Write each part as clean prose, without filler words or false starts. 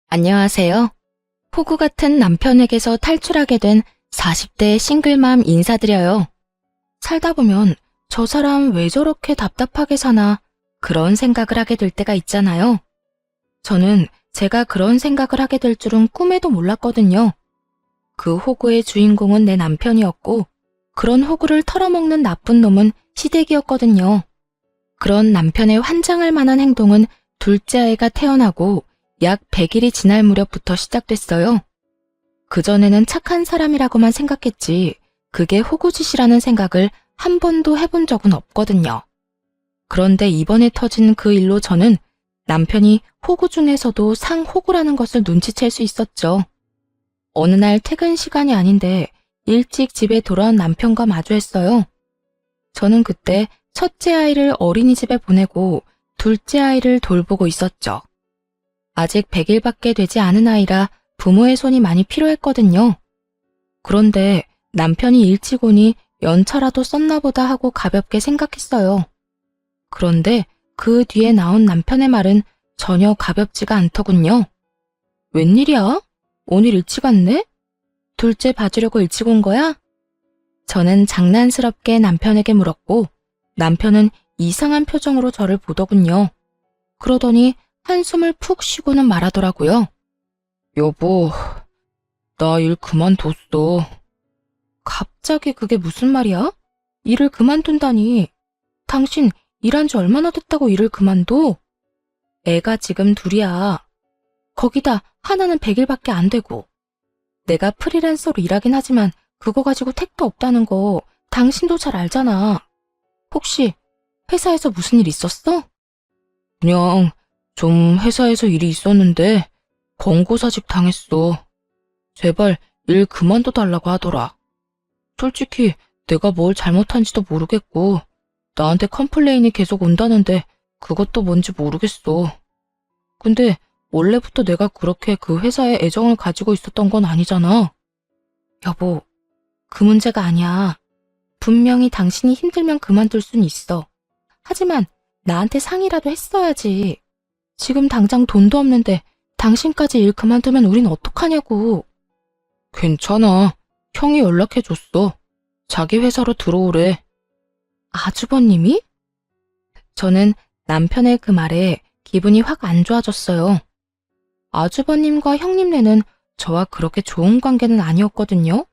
안녕하세요. 호구 같은 남편에게서 탈출하게 된 40대 싱글맘 인사드려요. 살다 보면 저 사람 왜 저렇게 답답하게 사나 그런 생각을 하게 될 때가 있잖아요. 저는 제가 그런 생각을 하게 될 줄은 꿈에도 몰랐거든요. 그 호구의 주인공은 내 남편이었고 그런 호구를 털어먹는 나쁜 놈은 시댁이었거든요. 그런 남편의 환장할 만한 행동은 둘째 아이가 태어나고 약 100일이 지날 무렵부터 시작됐어요. 그전에는 착한 사람이라고만 생각했지 그게 호구짓이라는 생각을 한 번도 해본 적은 없거든요. 그런데 이번에 터진 그 일로 저는 남편이 호구 중에서도 상호구라는 것을 눈치챌 수 있었죠. 어느 날 퇴근 시간이 아닌데 일찍 집에 돌아온 남편과 마주했어요. 저는 그때 첫째 아이를 어린이집에 보내고 둘째 아이를 돌보고 있었죠. 아직 100일밖에 되지 않은 아이라 부모의 손이 많이 필요했거든요. 그런데 남편이 일찍 오니 연차라도 썼나 보다 하고 가볍게 생각했어요. 그런데 그 뒤에 나온 남편의 말은 전혀 가볍지가 않더군요. 웬일이야? 오늘 일찍 왔네? 둘째 봐주려고 일찍 온 거야? 저는 장난스럽게 남편에게 물었고 남편은 이상한 표정으로 저를 보더군요. 그러더니 한숨을 푹 쉬고는 말하더라고요. 여보, 나 일 그만뒀어. 갑자기 그게 무슨 말이야? 일을 그만둔다니. 당신 일한 지 얼마나 됐다고 일을 그만둬? 애가 지금 둘이야. 거기다 하나는 100일밖에 안 되고. 내가 프리랜서로 일하긴 하지만 그거 가지고 택도 없다는 거 당신도 잘 알잖아. 혹시 회사에서 무슨 일 있었어? 그냥 좀 회사에서 일이 있었는데 권고사직 당했어. 제발 일 그만둬 달라고 하더라. 솔직히 내가 뭘 잘못한지도 모르겠고 나한테 컴플레인이 계속 온다는데 그것도 뭔지 모르겠어. 근데 원래부터 내가 그렇게 그 회사에 애정을 가지고 있었던 건 아니잖아. 여보, 그 문제가 아니야. 분명히 당신이 힘들면 그만둘 순 있어. 하지만 나한테 상의라도 했어야지. 지금 당장 돈도 없는데 당신까지 일 그만두면 우린 어떡하냐고. 괜찮아. 형이 연락해줬어. 자기 회사로 들어오래. 아주버님이? 저는 남편의 그 말에 기분이 확 안 좋아졌어요. 아주버님과 형님네는 저와 그렇게 좋은 관계는 아니었거든요.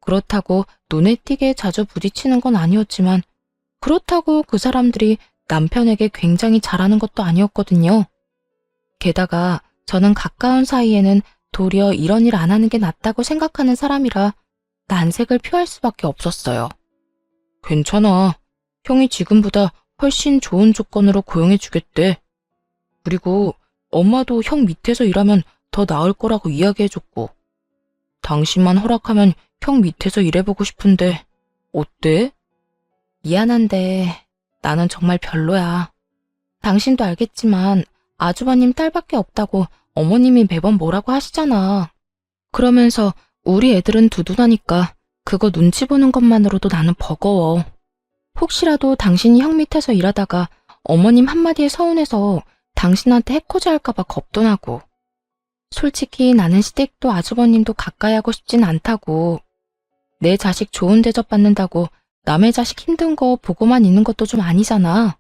그렇다고 눈에 띄게 자주 부딪히는 건 아니었지만 그렇다고 그 사람들이 남편에게 굉장히 잘하는 것도 아니었거든요. 게다가 저는 가까운 사이에는 도리어 이런 일 안 하는 게 낫다고 생각하는 사람이라 난색을 표할 수밖에 없었어요. 괜찮아. 형이 지금보다 훨씬 좋은 조건으로 고용해 주겠대. 그리고 엄마도 형 밑에서 일하면 더 나을 거라고 이야기해줬고. 당신만 허락하면 형 밑에서 일해보고 싶은데 어때? 미안한데 나는 정말 별로야. 당신도 알겠지만 아주버님 딸밖에 없다고 어머님이 매번 뭐라고 하시잖아. 그러면서 우리 애들은 두둔하니까 그거 눈치 보는 것만으로도 나는 버거워. 혹시라도 당신이 형 밑에서 일하다가 어머님 한마디에 서운해서 당신한테 해코지 할까봐 겁도 나고. 솔직히 나는 시댁도 아주버님도 가까이 하고 싶진 않다고. 내 자식 좋은 대접 받는다고 남의 자식 힘든 거 보고만 있는 것도 좀 아니잖아.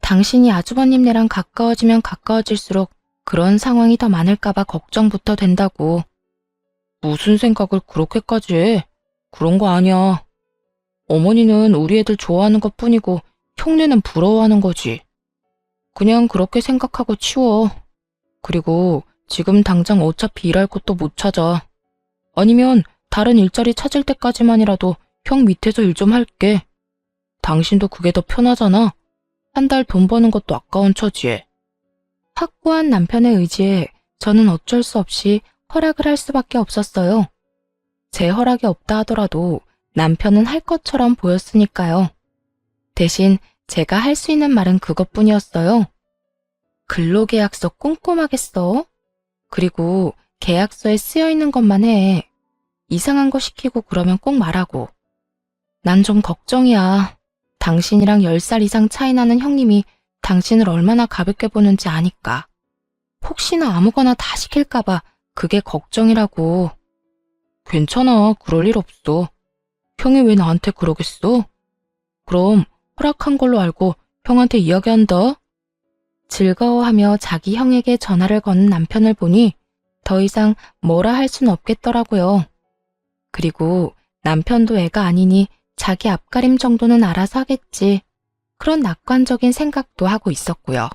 당신이 아주버님네랑 가까워지면 가까워질수록 그런 상황이 더 많을까봐 걱정부터 된다고. 무슨 생각을 그렇게까지 해? 그런 거 아니야. 어머니는 우리 애들 좋아하는 것 뿐이고 형네는 부러워하는 거지. 그냥 그렇게 생각하고 치워. 그리고 지금 당장 어차피 일할 곳도 못 찾아. 아니면 다른 일자리 찾을 때까지만이라도 형 밑에서 일 좀 할게. 당신도 그게 더 편하잖아. 한 달 돈 버는 것도 아까운 처지에. 확고한 남편의 의지에 저는 어쩔 수 없이 허락을 할 수밖에 없었어요. 제 허락이 없다 하더라도 남편은 할 것처럼 보였으니까요. 대신 제가 할 수 있는 말은 그것뿐이었어요. 근로계약서 꼼꼼하게 써. 그리고 계약서에 쓰여있는 것만 해. 이상한 거 시키고 그러면 꼭 말하고. 난 좀 걱정이야. 당신이랑 10살 이상 차이 나는 형님이 당신을 얼마나 가볍게 보는지 아니까. 혹시나 아무거나 다 시킬까봐 그게 걱정이라고. 괜찮아, 그럴 일 없어. 형이 왜 나한테 그러겠어? 그럼 허락한 걸로 알고 형한테 이야기한다. 즐거워하며 자기 형에게 전화를 거는 남편을 보니 더 이상 뭐라 할 순 없겠더라고요. 그리고 남편도 애가 아니니 자기 앞가림 정도는 알아서 하겠지. 그런 낙관적인 생각도 하고 있었고요.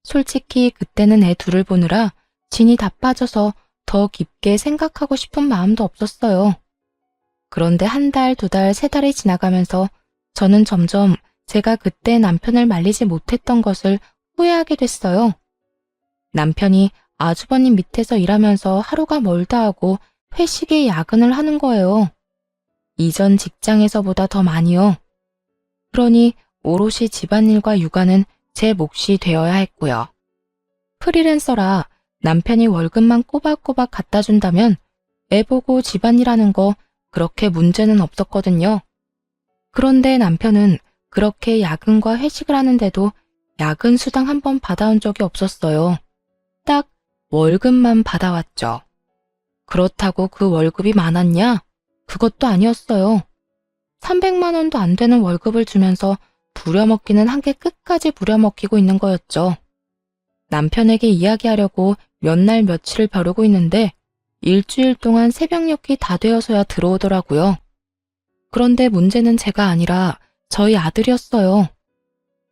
솔직히 그때는 애 둘을 보느라 진이 다 빠져서 더 깊게 생각하고 싶은 마음도 없었어요. 그런데 한 달, 두 달, 세 달이 지나가면서 저는 점점 제가 그때 남편을 말리지 못했던 것을 후회하게 됐어요. 남편이 아주버님 밑에서 일하면서 하루가 멀다 하고 회식에 야근을 하는 거예요. 이전 직장에서보다 더 많이요. 그러니 오롯이 집안일과 육아는 제 몫이 되어야 했고요. 프리랜서라 남편이 월급만 꼬박꼬박 갖다 준다면 애 보고 집안일하는 거 그렇게 문제는 없었거든요. 그런데 남편은 그렇게 야근과 회식을 하는데도 야근 수당 한 번 받아온 적이 없었어요. 딱 월급만 받아왔죠. 그렇다고 그 월급이 많았냐? 그것도 아니었어요. 300만 원도 안 되는 월급을 주면서 부려먹기는 한게 끝까지 부려먹히고 있는 거였죠. 남편에게 이야기하려고 몇 날 며칠을 벼르고 있는데 일주일 동안 새벽녘이 다 되어서야 들어오더라고요. 그런데 문제는 제가 아니라 저희 아들이었어요.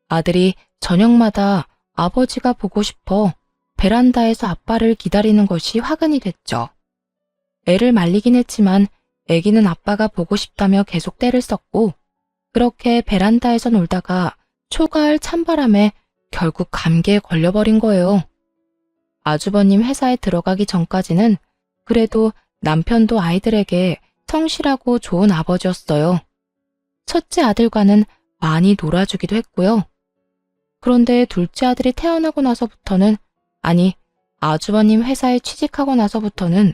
아들이 저녁마다 아버지가 보고 싶어 베란다에서 아빠를 기다리는 것이 화근이 됐죠. 애를 말리긴 했지만 애기는 아빠가 보고 싶다며 계속 떼를 썼고 그렇게 베란다에서 놀다가 초가을 찬바람에 결국 감기에 걸려버린 거예요. 아주버님 회사에 들어가기 전까지는 그래도 남편도 아이들에게 성실하고 좋은 아버지였어요. 첫째 아들과는 많이 놀아주기도 했고요. 그런데 둘째 아들이 태어나고 나서부터는, 아니, 아주버님 회사에 취직하고 나서부터는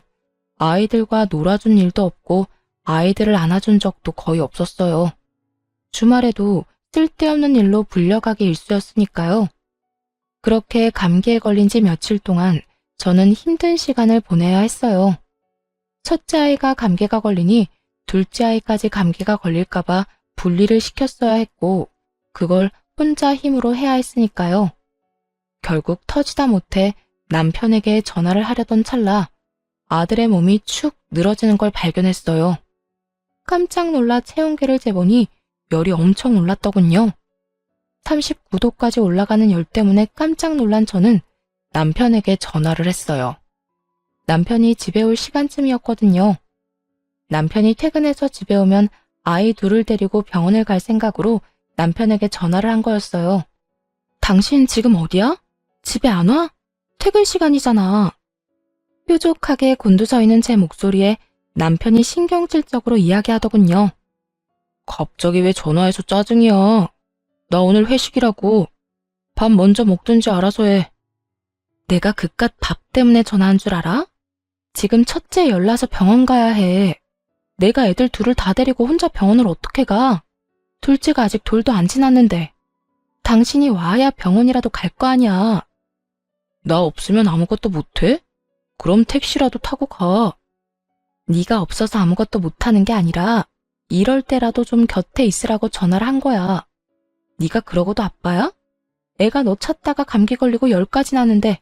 아이들과 놀아준 일도 없고 아이들을 안아준 적도 거의 없었어요. 주말에도 쓸데없는 일로 불려가기 일쑤였으니까요. 그렇게 감기에 걸린 지 며칠 동안 저는 힘든 시간을 보내야 했어요. 첫째 아이가 감기가 걸리니 둘째 아이까지 감기가 걸릴까봐 분리를 시켰어야 했고 그걸 혼자 힘으로 해야 했으니까요. 결국 터지다 못해 남편에게 전화를 하려던 찰나 아들의 몸이 축 늘어지는 걸 발견했어요. 깜짝 놀라 체온계를 재보니 열이 엄청 올랐더군요. 39도까지 올라가는 열 때문에 깜짝 놀란 저는 남편에게 전화를 했어요. 남편이 집에 올 시간쯤이었거든요. 남편이 퇴근해서 집에 오면 아이 둘을 데리고 병원을 갈 생각으로 남편에게 전화를 한 거였어요. 당신 지금 어디야? 집에 안 와? 퇴근 시간이잖아. 뾰족하게 곤두서 있는 제 목소리에 남편이 신경질적으로 이야기하더군요. 갑자기 왜 전화해서 짜증이야? 나 오늘 회식이라고. 밥 먼저 먹든지 알아서 해. 내가 그깟 밥 때문에 전화한 줄 알아? 지금 첫째 열나서 병원 가야 해. 내가 애들 둘을 다 데리고 혼자 병원을 어떻게 가? 둘째가 아직 돌도 안 지났는데. 당신이 와야 병원이라도 갈 거 아니야. 나 없으면 아무것도 못해? 그럼 택시라도 타고 가. 네가 없어서 아무것도 못하는 게 아니라 이럴 때라도 좀 곁에 있으라고 전화를 한 거야. 네가 그러고도 아빠야? 애가 너 찾다가 감기 걸리고 열까지 나는데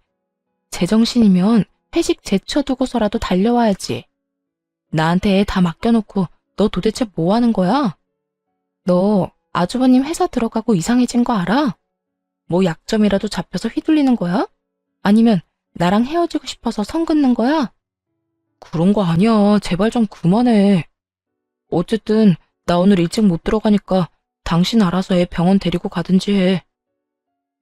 제정신이면 회식 제쳐두고서라도 달려와야지. 나한테 애 다 맡겨놓고 너 도대체 뭐 하는 거야? 너 아주버님 회사 들어가고 이상해진 거 알아? 뭐 약점이라도 잡혀서 휘둘리는 거야? 아니면 나랑 헤어지고 싶어서 선 긋는 거야? 그런 거 아니야. 제발 좀 그만해. 어쨌든 나 오늘 일찍 못 들어가니까 당신 알아서 애 병원 데리고 가든지 해.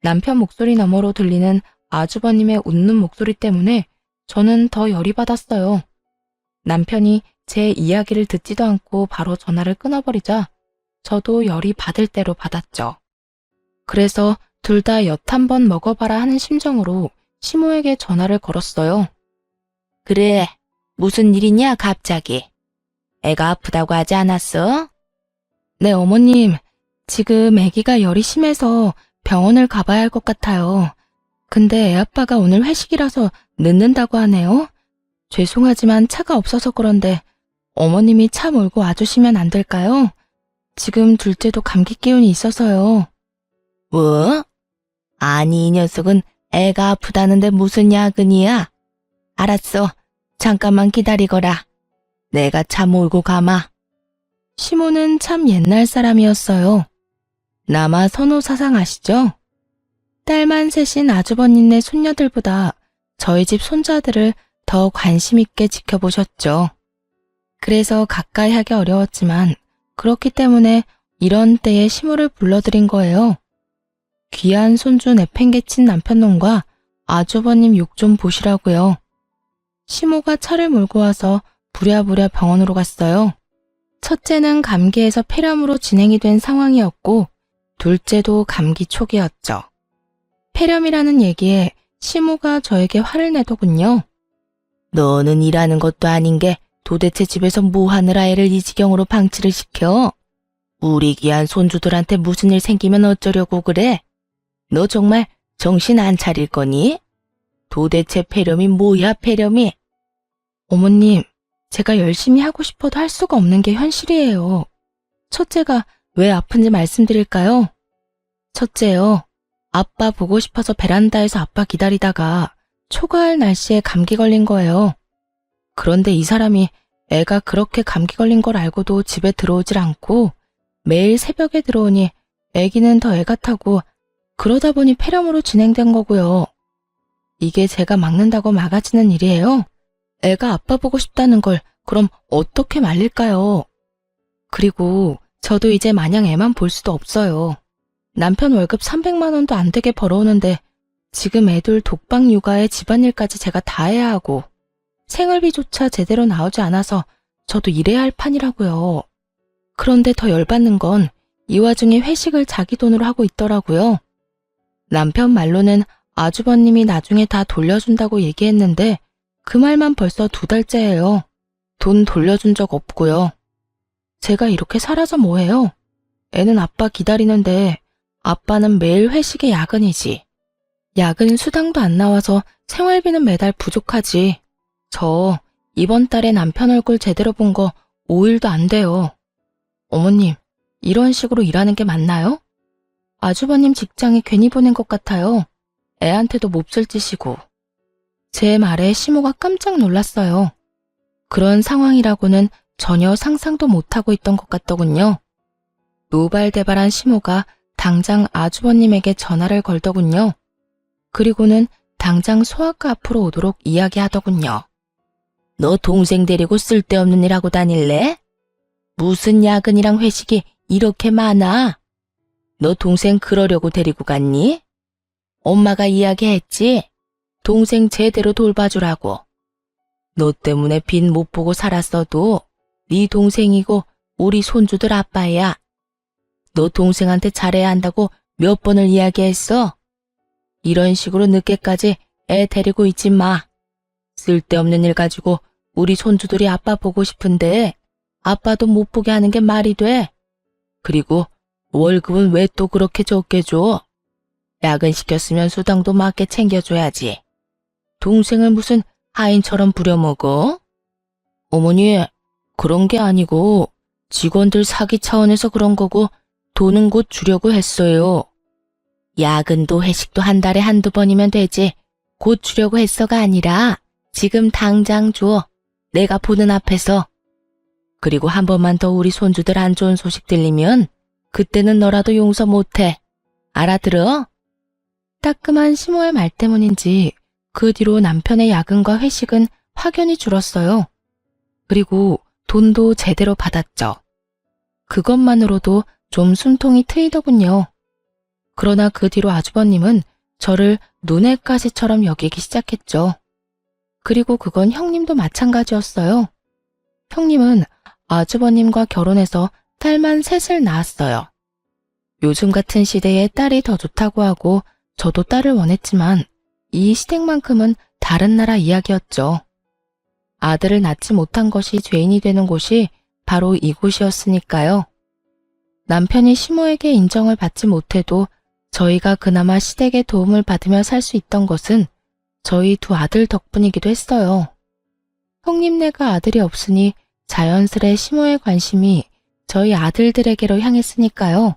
남편 목소리 너머로 들리는 아주버님의 웃는 목소리 때문에 저는 더 열이 받았어요. 남편이 제 이야기를 듣지도 않고 바로 전화를 끊어버리자 저도 열이 받을 대로 받았죠. 그래서 둘 다 엿 한 번 먹어봐라 하는 심정으로 시모에게 전화를 걸었어요. 그래, 무슨 일이냐 갑자기. 애가 아프다고 하지 않았어? 네, 어머님. 지금 아기가 열이 심해서 병원을 가봐야 할 것 같아요. 근데 애아빠가 오늘 회식이라서 늦는다고 하네요. 죄송하지만 차가 없어서 그런데 어머님이 차 몰고 와주시면 안 될까요? 지금 둘째도 감기 기운이 있어서요. 뭐? 아니, 이 녀석은 애가 아프다는데 무슨 야근이야? 알았어. 잠깐만 기다리거라. 내가 차 몰고 가마. 시모는 참 옛날 사람이었어요. 남아 선호 사상 아시죠? 딸만 셋인 아주버님네 손녀들보다 저희 집 손자들을 더 관심 있게 지켜보셨죠. 그래서 가까이 하기 어려웠지만 그렇기 때문에 이런 때에 시모를 불러드린 거예요. 귀한 손주 내팽개친 남편놈과 아주버님 욕 좀 보시라고요. 시모가 차를 몰고 와서 부랴부랴 병원으로 갔어요. 첫째는 감기에서 폐렴으로 진행이 된 상황이었고 둘째도 감기 초기였죠. 폐렴이라는 얘기에 시모가 저에게 화를 내더군요. 너는 일하는 것도 아닌 게 도대체 집에서 뭐 하느라 애를 이 지경으로 방치를 시켜? 우리 귀한 손주들한테 무슨 일 생기면 어쩌려고 그래? 너 정말 정신 안 차릴 거니? 도대체 폐렴이 뭐야, 폐렴이? 어머님, 제가 열심히 하고 싶어도 할 수가 없는 게 현실이에요. 첫째가 왜 아픈지 말씀드릴까요? 첫째요, 아빠 보고 싶어서 베란다에서 아빠 기다리다가 초가을 날씨에 감기 걸린 거예요. 그런데 이 사람이 애가 그렇게 감기 걸린 걸 알고도 집에 들어오질 않고 매일 새벽에 들어오니 애기는 더 애 같아고 그러다 보니 폐렴으로 진행된 거고요. 이게 제가 막는다고 막아지는 일이에요? 애가 아빠 보고 싶다는 걸 그럼 어떻게 말릴까요? 그리고 저도 이제 마냥 애만 볼 수도 없어요. 남편 월급 300만 원도 안 되게 벌어오는데 지금 애들 독방 육아에 집안일까지 제가 다 해야 하고 생활비조차 제대로 나오지 않아서 저도 일해야 할 판이라고요. 그런데 더 열받는 건 이 와중에 회식을 자기 돈으로 하고 있더라고요. 남편 말로는 아주버님이 나중에 다 돌려준다고 얘기했는데 그 말만 벌써 2달째예요. 돈 돌려준 적 없고요. 제가 이렇게 살아서 뭐해요? 애는 아빠 기다리는데 아빠는 매일 회식에 야근이지. 야근 수당도 안 나와서 생활비는 매달 부족하지. 저 이번 달에 남편 얼굴 제대로 본 거 5일도 안 돼요. 어머님, 이런 식으로 일하는 게 맞나요? 아주버님 직장에 괜히 보낸 것 같아요. 애한테도 몹쓸 짓이고. 제 말에 시모가 깜짝 놀랐어요. 그런 상황이라고는 전혀 상상도 못하고 있던 것 같더군요. 노발대발한 시모가 당장 아주버님에게 전화를 걸더군요. 그리고는 당장 소아과 앞으로 오도록 이야기하더군요. 너 동생 데리고 쓸데없는 일 하고 다닐래? 무슨 야근이랑 회식이 이렇게 많아? 너 동생 그러려고 데리고 갔니? 엄마가 이야기했지? 동생 제대로 돌봐주라고. 너 때문에 빚 못 보고 살았어도 네 동생이고 우리 손주들 아빠야. 너 동생한테 잘해야 한다고 몇 번을 이야기했어? 이런 식으로 늦게까지 애 데리고 있지 마. 쓸데없는 일 가지고 우리 손주들이 아빠 보고 싶은데 아빠도 못 보게 하는 게 말이 돼. 그리고 월급은 왜 또 그렇게 적게 줘? 야근 시켰으면 수당도 맞게 챙겨줘야지. 동생을 무슨 하인처럼 부려먹어? 어머니, 그런 게 아니고 직원들 사기 차원에서 그런 거고 돈은 곧 주려고 했어요. 야근도 회식도 한 달에 한두 번이면 되지. 곧 주려고 했어가 아니라 지금 당장 줘. 내가 보는 앞에서. 그리고 한 번만 더 우리 손주들 안 좋은 소식 들리면 그때는 너라도 용서 못해. 알아들어? 따끔한 시모의 말 때문인지 그 뒤로 남편의 야근과 회식은 확연히 줄었어요. 그리고 돈도 제대로 받았죠. 그것만으로도 좀 숨통이 트이더군요. 그러나 그 뒤로 아주버님은 저를 눈의 가시처럼 여기기 시작했죠. 그리고 그건 형님도 마찬가지였어요. 형님은 아주버님과 결혼해서 딸만 셋을 낳았어요. 요즘 같은 시대에 딸이 더 좋다고 하고 저도 딸을 원했지만 이 시댁만큼은 다른 나라 이야기였죠. 아들을 낳지 못한 것이 죄인이 되는 곳이 바로 이곳이었으니까요. 남편이 시모에게 인정을 받지 못해도 저희가 그나마 시댁의 도움을 받으며 살 수 있던 것은 저희 두 아들 덕분이기도 했어요. 형님네가 아들이 없으니 자연스레 시모의 관심이 저희 아들들에게로 향했으니까요.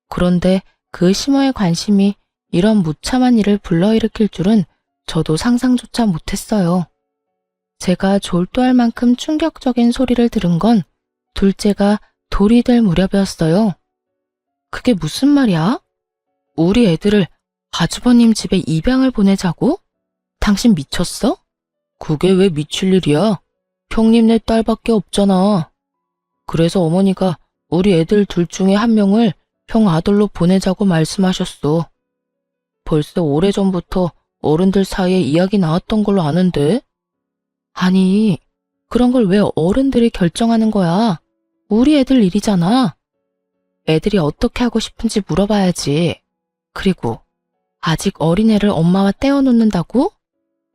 그런데 그 시모의 관심이 이런 무참한 일을 불러일으킬 줄은 저도 상상조차 못했어요. 제가 졸도할 만큼 충격적인 소리를 들은 건 둘째가 돌이 될 무렵이었어요. 그게 무슨 말이야? 우리 애들을 아주버님 집에 입양을 보내자고? 당신 미쳤어? 그게 왜 미칠 일이야? 형님네 딸밖에 없잖아. 그래서 어머니가 우리 애들 둘 중에 한 명을 형 아들로 보내자고 말씀하셨어. 벌써 오래전부터 어른들 사이에 이야기 나왔던 걸로 아는데? 아니, 그런 걸 왜 어른들이 결정하는 거야? 우리 애들 일이잖아. 애들이 어떻게 하고 싶은지 물어봐야지. 그리고 아직 어린애를 엄마와 떼어놓는다고?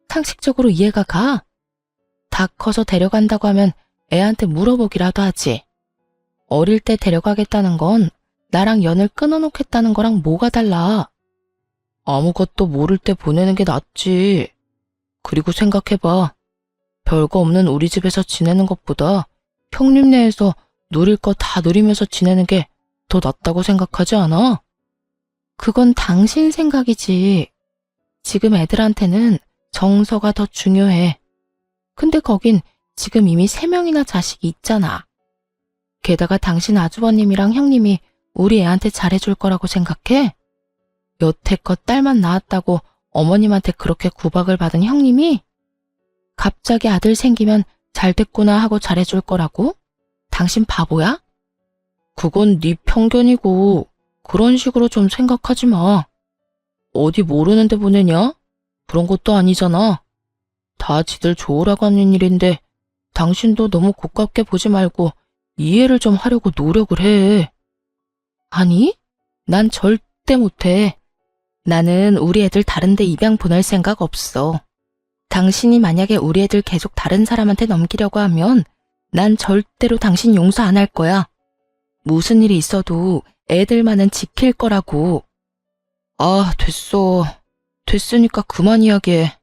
상식적으로 이해가 가? 다 커서 데려간다고 하면 애한테 물어보기라도 하지. 어릴 때 데려가겠다는 건 나랑 연을 끊어놓겠다는 거랑 뭐가 달라? 아무것도 모를 때 보내는 게 낫지. 그리고 생각해봐. 별거 없는 우리 집에서 지내는 것보다 형님네에서 누릴 거 다 누리면서 지내는 게 더 낫다고 생각하지 않아? 그건 당신 생각이지. 지금 애들한테는 정서가 더 중요해. 근데 거긴 지금 이미 3명이나 자식이 있잖아. 게다가 당신 아주버님이랑 형님이 우리 애한테 잘해줄 거라고 생각해? 여태껏 딸만 낳았다고 어머님한테 그렇게 구박을 받은 형님이 갑자기 아들 생기면 잘 됐구나 하고 잘해줄 거라고? 당신 바보야? 그건 네 편견이고 그런 식으로 좀 생각하지 마. 어디 모르는데 보내냐? 그런 것도 아니잖아. 다 지들 좋으라고 하는 일인데 당신도 너무 고깝게 보지 말고 이해를 좀 하려고 노력을 해. 아니, 난 절대 못해. 나는 우리 애들 다른 데 입양 보낼 생각 없어. 당신이 만약에 우리 애들 계속 다른 사람한테 넘기려고 하면 난 절대로 당신 용서 안 할 거야. 무슨 일이 있어도 애들만은 지킬 거라고. 아, 됐어. 됐으니까 그만 이야기해.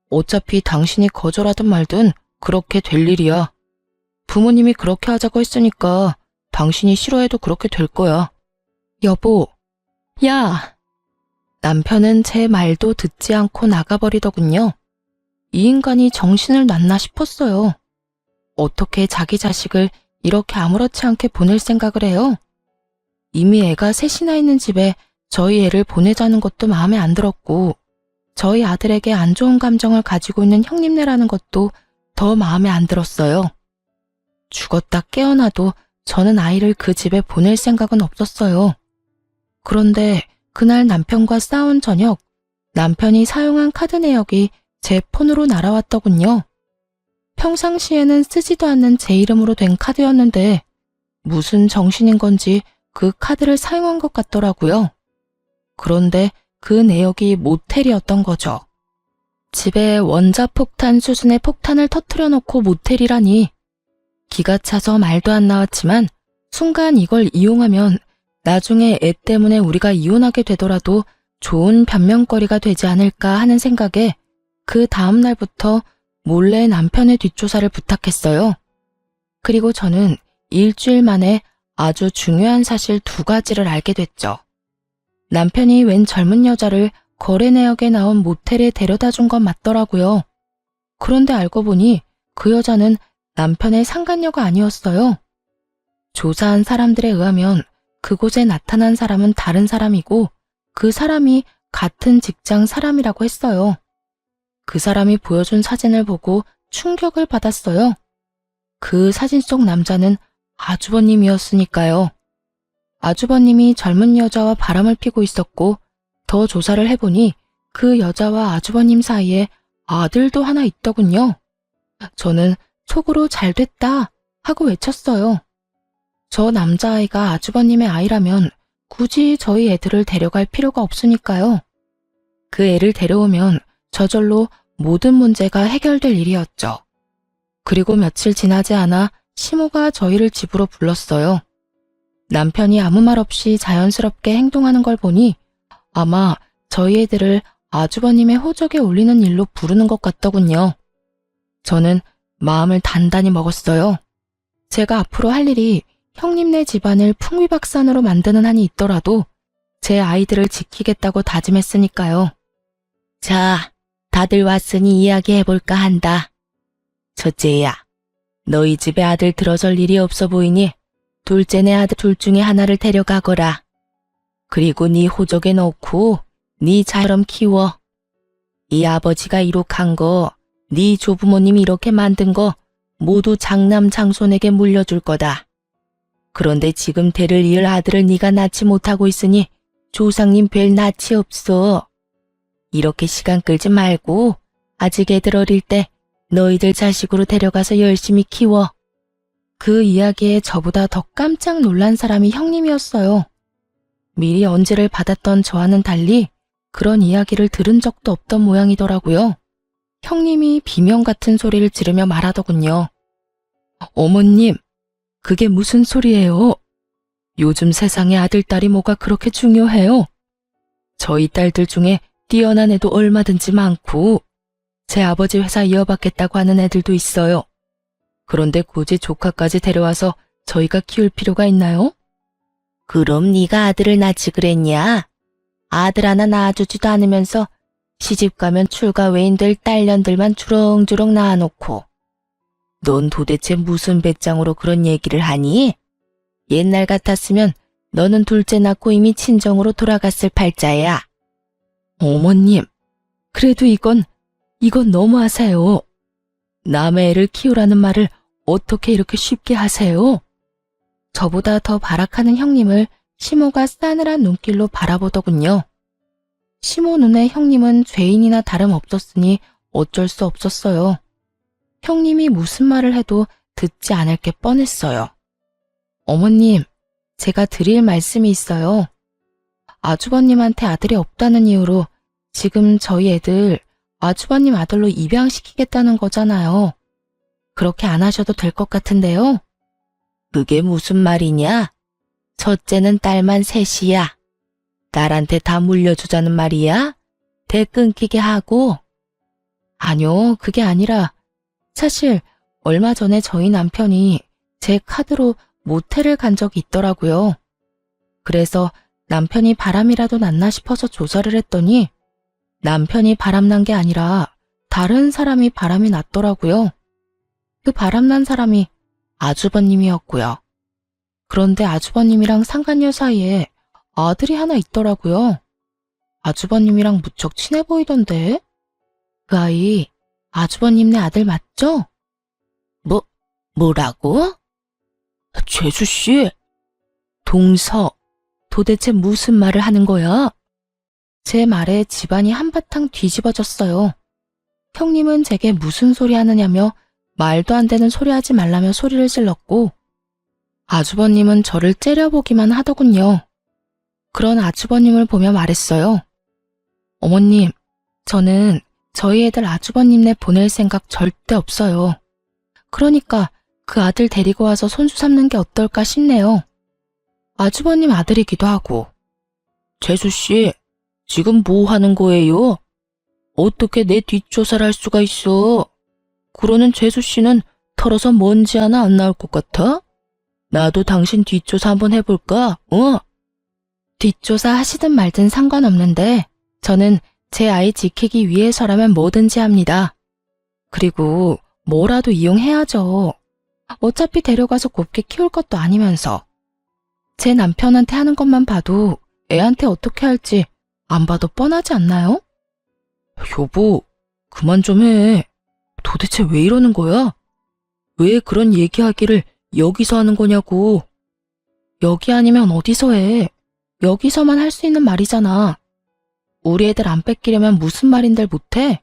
어차피 당신이 거절하든 말든 그렇게 될 일이야. 부모님이 그렇게 하자고 했으니까 당신이 싫어해도 그렇게 될 거야. 여보, 야! 남편은 제 말도 듣지 않고 나가버리더군요. 이 인간이 정신을 놨나 싶었어요. 어떻게 자기 자식을 이렇게 아무렇지 않게 보낼 생각을 해요? 이미 애가 셋이나 있는 집에 저희 애를 보내자는 것도 마음에 안 들었고 저희 아들에게 안 좋은 감정을 가지고 있는 형님네라는 것도 더 마음에 안 들었어요. 죽었다 깨어나도 저는 아이를 그 집에 보낼 생각은 없었어요. 그런데 그날 남편과 싸운 저녁, 남편이 사용한 카드 내역이 제 폰으로 날아왔더군요. 평상시에는 쓰지도 않는 제 이름으로 된 카드였는데 무슨 정신인 건지 그 카드를 사용한 것 같더라고요. 그런데 그 내역이 모텔이었던 거죠. 집에 원자폭탄 수준의 폭탄을 터뜨려 놓고 모텔이라니. 기가 차서 말도 안 나왔지만 순간 이걸 이용하면 나중에 애 때문에 우리가 이혼하게 되더라도 좋은 변명거리가 되지 않을까 하는 생각에 그 다음 날부터 몰래 남편의 뒷조사를 부탁했어요. 그리고 저는 일주일 만에 아주 중요한 사실 2가지를 알게 됐죠. 남편이 웬 젊은 여자를 거래 내역에 나온 모텔에 데려다 준 건 맞더라고요. 그런데 알고 보니 그 여자는 남편의 상간녀가 아니었어요. 조사한 사람들에 의하면 그곳에 나타난 사람은 다른 사람이고 그 사람이 같은 직장 사람이라고 했어요. 그 사람이 보여준 사진을 보고 충격을 받았어요. 그 사진 속 남자는 아주버님이었으니까요. 아주버님이 젊은 여자와 바람을 피고 있었고 더 조사를 해보니 그 여자와 아주버님 사이에 아들도 하나 있더군요. 저는 속으로 잘 됐다 하고 외쳤어요. 저 남자아이가 아주버님의 아이라면 굳이 저희 애들을 데려갈 필요가 없으니까요. 그 애를 데려오면 저절로 모든 문제가 해결될 일이었죠. 그리고 며칠 지나지 않아 시모가 저희를 집으로 불렀어요. 남편이 아무 말 없이 자연스럽게 행동하는 걸 보니 아마 저희 애들을 아주버님의 호적에 올리는 일로 부르는 것 같더군요. 저는 마음을 단단히 먹었어요. 제가 앞으로 할 일이 형님네 집안을 풍비박산으로 만드는 한이 있더라도 제 아이들을 지키겠다고 다짐했으니까요. 자, 다들 왔으니 이야기해볼까 한다. 첫째야, 너희 집에 아들 들어설 일이 없어 보이니 둘째네 아들 둘 중에 하나를 데려가거라. 그리고 네 호적에 넣고 네 자처럼 키워. 이 아버지가 이룩한 거, 네 조부모님이 이렇게 만든 거 모두 장남 장손에게 물려줄 거다. 그런데 지금 대를 이을 아들을 네가 낳지 못하고 있으니 조상님 뵐 낯이 없어. 이렇게 시간 끌지 말고 아직 애들 어릴 때 너희들 자식으로 데려가서 열심히 키워. 그 이야기에 저보다 더 깜짝 놀란 사람이 형님이었어요. 미리 언지를 받았던 저와는 달리 그런 이야기를 들은 적도 없던 모양이더라고요. 형님이 비명 같은 소리를 지르며 말하더군요. 어머님, 그게 무슨 소리예요? 요즘 세상에 아들, 딸이 뭐가 그렇게 중요해요? 저희 딸들 중에 뛰어난 애도 얼마든지 많고 제 아버지 회사 이어받겠다고 하는 애들도 있어요. 그런데 굳이 조카까지 데려와서 저희가 키울 필요가 있나요? 그럼 네가 아들을 낳지 그랬냐? 아들 하나 낳아주지도 않으면서 시집 가면 출가 외인들 딸년들만 주렁주렁 낳아놓고 넌 도대체 무슨 배짱으로 그런 얘기를 하니? 옛날 같았으면 너는 둘째 낳고 이미 친정으로 돌아갔을 팔자야. 어머님, 그래도 이건 너무하세요. 남의 애를 키우라는 말을 어떻게 이렇게 쉽게 하세요? 저보다 더 발악하는 형님을 시모가 싸늘한 눈길로 바라보더군요. 시모 눈에 형님은 죄인이나 다름없었으니 어쩔 수 없었어요. 형님이 무슨 말을 해도 듣지 않을 게 뻔했어요. 어머님, 제가 드릴 말씀이 있어요. 아주버님한테 아들이 없다는 이유로 지금 저희 애들 아주버님 아들로 입양시키겠다는 거잖아요. 그렇게 안 하셔도 될 것 같은데요. 그게 무슨 말이냐? 첫째는 딸만 셋이야. 딸한테 다 물려주자는 말이야? 대 끊기게 하고. 아니요, 그게 아니라 사실 얼마 전에 저희 남편이 제 카드로 모텔을 간 적이 있더라고요. 그래서 남편이 바람이라도 났나 싶어서 조사를 했더니 남편이 바람난 게 아니라 다른 사람이 바람이 났더라고요. 그 바람난 사람이 아주버님이었고요. 그런데 아주버님이랑 상간녀 사이에 아들이 하나 있더라고요. 아주버님이랑 무척 친해 보이던데. 그 아이 아주버님네 아들 맞죠? 뭐라고? 죄수씨, 동서, 도대체 무슨 말을 하는 거야? 제 말에 집안이 한바탕 뒤집어졌어요. 형님은 제게 무슨 소리 하느냐며 말도 안 되는 소리 하지 말라며 소리를 질렀고 아주버님은 저를 째려보기만 하더군요. 그런 아주버님을 보며 말했어요. 어머님, 저는 저희 애들 아주버님네 보낼 생각 절대 없어요. 그러니까 그 아들 데리고 와서 손주 삼는 게 어떨까 싶네요. 아주버님 아들이기도 하고. 재수씨, 지금 뭐 하는 거예요? 어떻게 내 뒷조사를 할 수가 있어? 그러는 재수씨는 털어서 먼지 하나 안 나올 것 같아? 나도 당신 뒷조사 한번 해볼까? 뒷조사 하시든 말든 상관없는데 저는 제 아이 지키기 위해서라면 뭐든지 합니다. 그리고 뭐라도 이용해야죠. 어차피 데려가서 곱게 키울 것도 아니면서. 제 남편한테 하는 것만 봐도 애한테 어떻게 할지 안 봐도 뻔하지 않나요? 여보, 그만 좀 해. 도대체 왜 이러는 거야? 왜 그런 얘기하기를 여기서 하는 거냐고. 여기 아니면 어디서 해? 여기서만 할 수 있는 말이잖아. 우리 애들 안 뺏기려면 무슨 말인들 못해?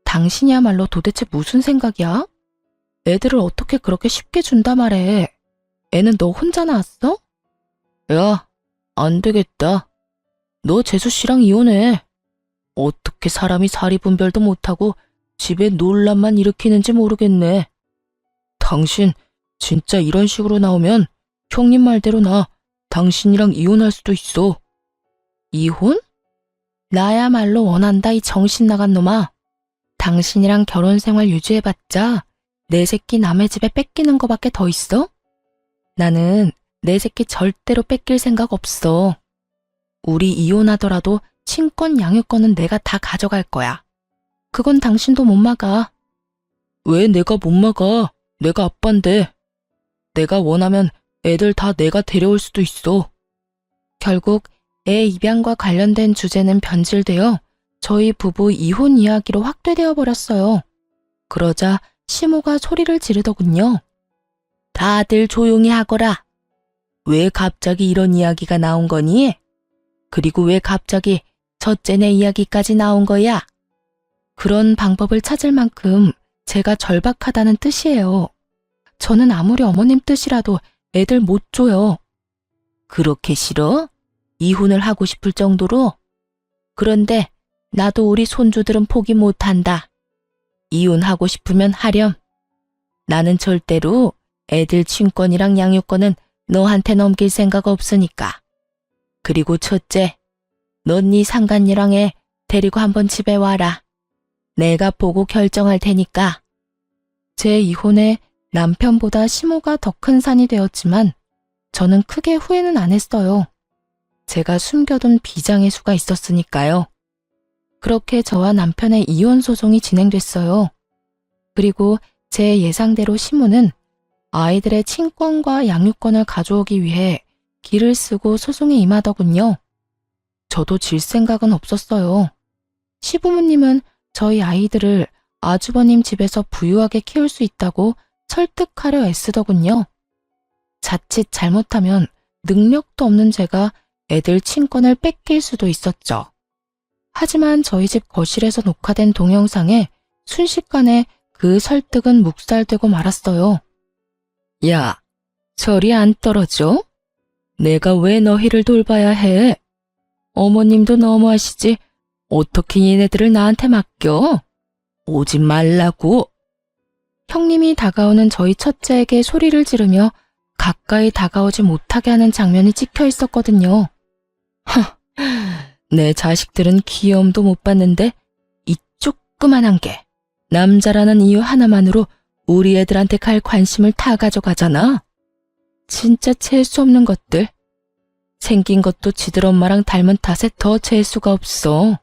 당신이야말로 도대체 무슨 생각이야? 애들을 어떻게 그렇게 쉽게 준다 말해. 애는 너 혼자 낳았어? 야, 안 되겠다. 너 재수씨랑 이혼해. 어떻게 사람이 사리분별도 못하고 집에 논란만 일으키는지 모르겠네. 당신 진짜 이런 식으로 나오면 형님 말대로 나 당신이랑 이혼할 수도 있어. 이혼? 나야말로 원한다, 이 정신 나간 놈아. 당신이랑 결혼 생활 유지해봤자 내 새끼 남의 집에 뺏기는 거밖에 더 있어? 나는 내 새끼 절대로 뺏길 생각 없어. 우리 이혼하더라도 친권 양육권은 내가 다 가져갈 거야. 그건 당신도 못 막아. 왜 내가 못 막아? 내가 아빠인데. 내가 원하면 애들 다 내가 데려올 수도 있어. 결국 애 입양과 관련된 주제는 변질되어 저희 부부 이혼 이야기로 확대되어 버렸어요. 그러자 시모가 소리를 지르더군요. 다들 조용히 하거라. 왜 갑자기 이런 이야기가 나온 거니? 그리고 왜 갑자기 첫째네 이야기까지 나온 거야? 그런 방법을 찾을 만큼 제가 절박하다는 뜻이에요. 저는 아무리 어머님 뜻이라도 애들 못 줘요. 그렇게 싫어? 이혼을 하고 싶을 정도로? 그런데 나도 우리 손주들은 포기 못한다. 이혼하고 싶으면 하렴. 나는 절대로 애들 친권이랑 양육권은 너한테 넘길 생각 없으니까. 그리고 첫째, 넌 네 상간녀랑 애 데리고 한번 집에 와라. 내가 보고 결정할 테니까. 제 이혼에 남편보다 시모가 더 큰 산이 되었지만 저는 크게 후회는 안 했어요. 제가 숨겨둔 비장의 수가 있었으니까요. 그렇게 저와 남편의 이혼 소송이 진행됐어요. 그리고 제 예상대로 시모는 아이들의 친권과 양육권을 가져오기 위해 기를 쓰고 소송에 임하더군요. 저도 질 생각은 없었어요. 시부모님은 저희 아이들을 아주버님 집에서 부유하게 키울 수 있다고 설득하려 애쓰더군요. 자칫 잘못하면 능력도 없는 제가 애들 친권을 뺏길 수도 있었죠. 하지만 저희 집 거실에서 녹화된 동영상에 순식간에 그 설득은 묵살되고 말았어요. 야, 저리 안 떨어져? 내가 왜 너희를 돌봐야 해? 어머님도 너무하시지. 어떻게 얘네들을 나한테 맡겨? 오지 말라고. 형님이 다가오는 저희 첫째에게 소리를 지르며 가까이 다가오지 못하게 하는 장면이 찍혀 있었거든요. 내 자식들은 귀여움도 못 봤는데 이 조그만한 게 남자라는 이유 하나만으로 우리 애들한테 갈 관심을 다 가져가잖아. 진짜 재수 없는 것들. 생긴 것도 지들 엄마랑 닮은 탓에 더 재수가 없어.